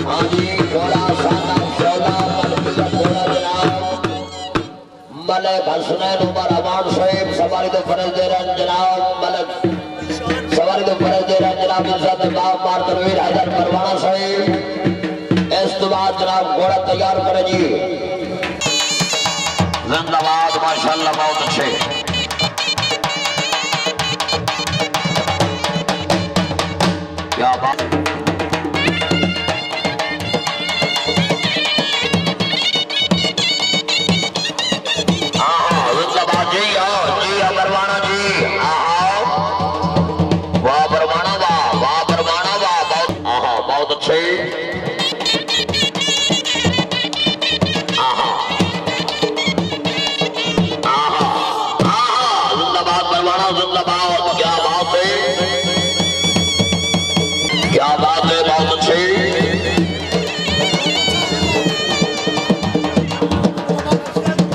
हाँ जी घोड़ा साना सौदा घोड़ा जनाब मलिक हसनैन उमर अमान साहिब सवारी तो फरज दे रहे जनाब मलिक सवारी तो फरज दे रहे जनाब इज्जत बाप मार तनवीर हैदर परवाना साहिब इस तो बाद जनाब घोड़ा तैयार करें जी जिंदाबाद माशाल्लाह बहुत अच्छे क्या बात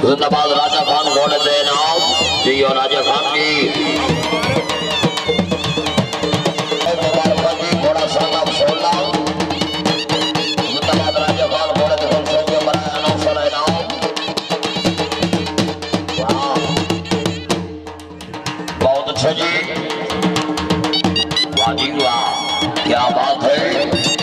जिंदाबाद राजा खान घोड़े दे नाम जी और राजा खान की घोड़ा संगम सोलह जिंदाबाद राजा खान घोड़े दे सोलह बनाया नाम सोलह नाम बहुत अच्छा जी वाह जी वाह क्या बात है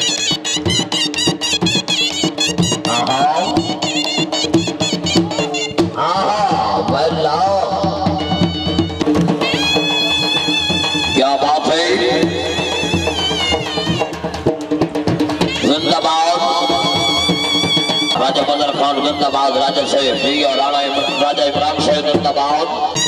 क्या बात है जिंदाबाद राजा बदर खान जिंदाबाद राजा साहेब जी और राजा इमरान साहेब जिंदाबाद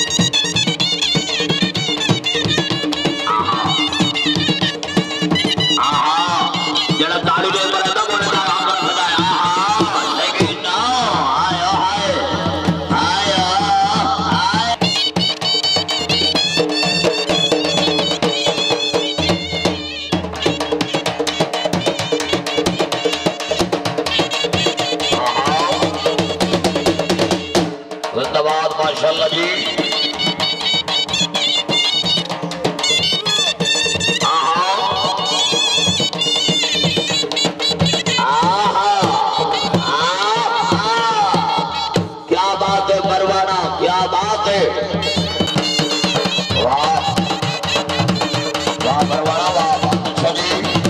माशाल्लाह जी क्या बात है परवाना क्या बात है वाह वाह परवाना वाह अच्छा जी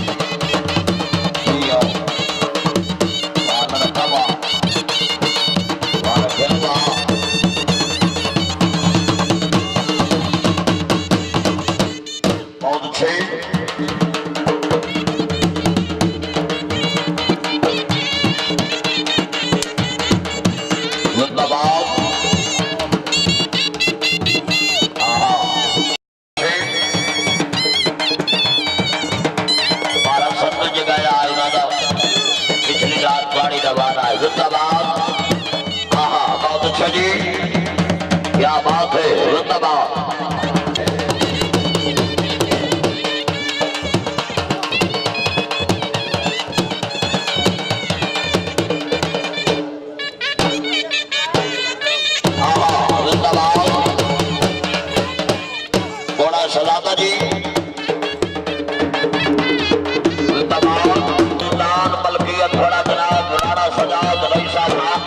जी क्या बात है जिंदाबाद घोड़ा सलामा जी जिंदाबाद मलकियत घोड़ा जनाब राणा सजाद रई साहब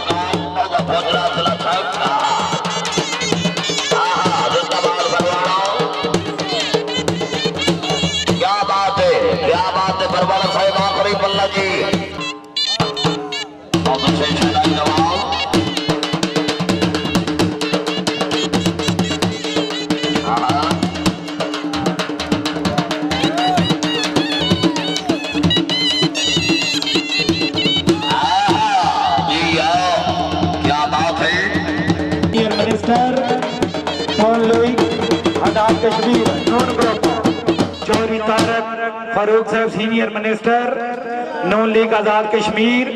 परवाना साहब आखिरी पल्ला जी बहुत अच्छे छड़ाई जवाब क्या बात है मिनिस्टर आजाद कश्मीर चौधरी तारक फारूक साहब सीनियर मिनिस्टर नून लीग आजाद कश्मीर